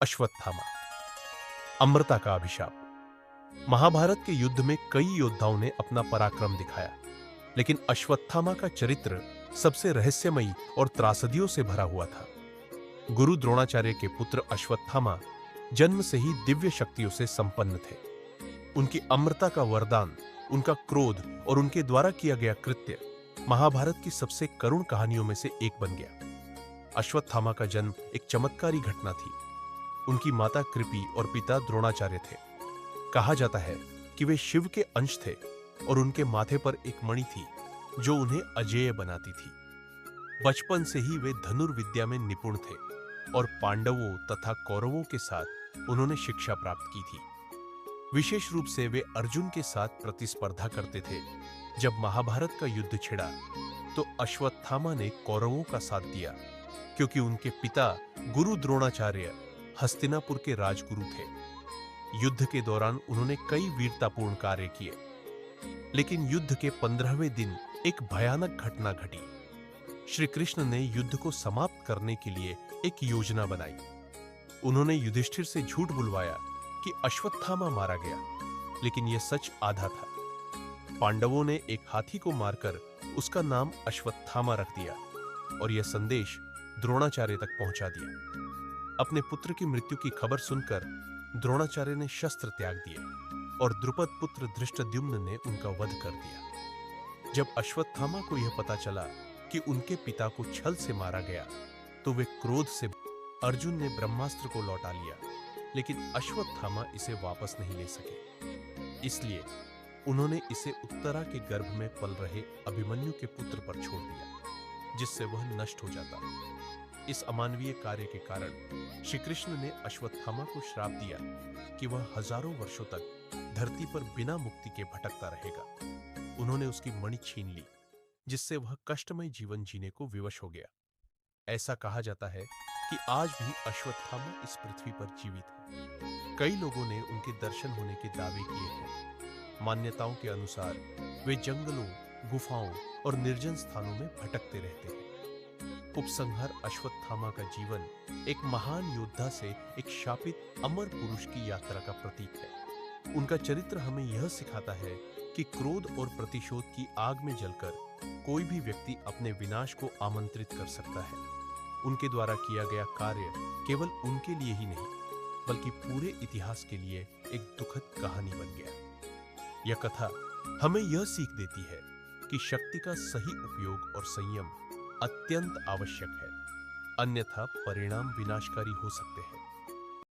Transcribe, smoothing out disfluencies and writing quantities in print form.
अश्वत्थामा, अमृता का अभिशाप। महाभारत के युद्ध में कई योद्धाओं ने अपना पराक्रम दिखाया, लेकिन अश्वत्थामा का चरित्र सबसे रहस्यमयी और त्रासदियों से भरा हुआ था। गुरु द्रोणाचार्य के पुत्र अश्वत्थामा जन्म से ही दिव्य शक्तियों से संपन्न थे। उनकी अमृता का वरदान, उनका क्रोध और उनके द्वारा किया गया कृत्य महाभारत की सबसे करुण कहानियों में से एक बन गया। अश्वत्थामा का जन्म एक चमत्कारी घटना थी। उनकी माता कृपि और पिता द्रोणाचार्य थे। कहा जाता है कि वे शिव के अंश थे और उनके माथे पर एक मणि थी जो उन्हें अजेय बनाती थी। बचपन से ही वे धनुर्विद्या में निपुण थे और पांडवों तथा कौरवों के साथ उन्होंने शिक्षा प्राप्त की थी। विशेष रूप से वे अर्जुन के साथ प्रतिस्पर्धा करते थे। जब महाभारत का युद्ध छिड़ा तो अश्वत्थामा ने कौरवों का साथ दिया, क्योंकि उनके पिता गुरु द्रोणाचार्य हस्तिनापुर के राजगुरु थे। युद्ध के दौरान उन्होंने कई वीरतापूर्ण कार्य किए, लेकिन युद्ध के 15वें दिन एक भयानक घटना घटी। श्री कृष्ण ने युद्ध को समाप्त करने के लिए एक योजना बनाई। उन्होंने युधिष्ठिर से झूठ बुलवाया कि अश्वत्थामा मारा गया, लेकिन यह सच आधा था। पांडवों ने एक हाथी को मारकर उसका नाम अश्वत्थामा रख दिया और यह संदेश द्रोणाचार्य तक पहुंचा दिया। अपने पुत्र की मृत्यु की खबर सुनकर द्रोणाचार्य ने शस्त्र त्याग दिए और द्रुपद पुत्र धृष्टद्युम्न ने उनका वध कर दिया। जब अश्वत्थामा को यह पता चला कि उनके पिता को छल से मारा गया, तो वे क्रोध से अर्जुन ने ब्रह्मास्त्र को लौटा लिया, लेकिन अश्वत्थामा इसे वापस नहीं ले सके। इसलिए उन्होंने इसे उत्तरा के गर्भ में पल रहे अभिमन्यु के पुत्र पर छोड़ दिया, जिससे वह नष्ट हो जाता। इस अमानवीय कार्य के कारण श्री कृष्ण ने अश्वत्थामा को श्राप दिया कि वह हजारों वर्षों तक धरती पर बिना मुक्ति के भटकता रहेगा। उन्होंने उसकी मणि छीन ली, जिससे वह कष्टमय जीवन जीने को विवश हो गया। ऐसा कहा जाता है कि आज भी अश्वत्थामा इस पृथ्वी पर जीवित है। कई लोगों ने उनके दर्शन होने के दावे किए हैं। मान्यताओं के अनुसार वे जंगलों, गुफाओं और निर्जन स्थानों में भटकते रहते हैं। उपसंहार अश्वत्थामा का जीवन एक महान योद्धा से एक शापित अमर पुरुष की यात्रा का प्रतीक है। उनका चरित्र हमें यह सिखाता है कि क्रोध और प्रतिशोध की आग में जलकर कोई भी व्यक्ति अपने विनाश को आमंत्रित कर सकता है। उनके द्वारा किया गया कार्य केवल उनके लिए ही नहीं, बल्कि पूरे इतिहास के लिए एक दुखद कहानी बन गया। यह कथा हमें यह सीख देती है कि शक्ति का सही उपयोग और संयम अत्यंत आवश्यक है, अन्यथा परिणाम विनाशकारी हो सकते हैं।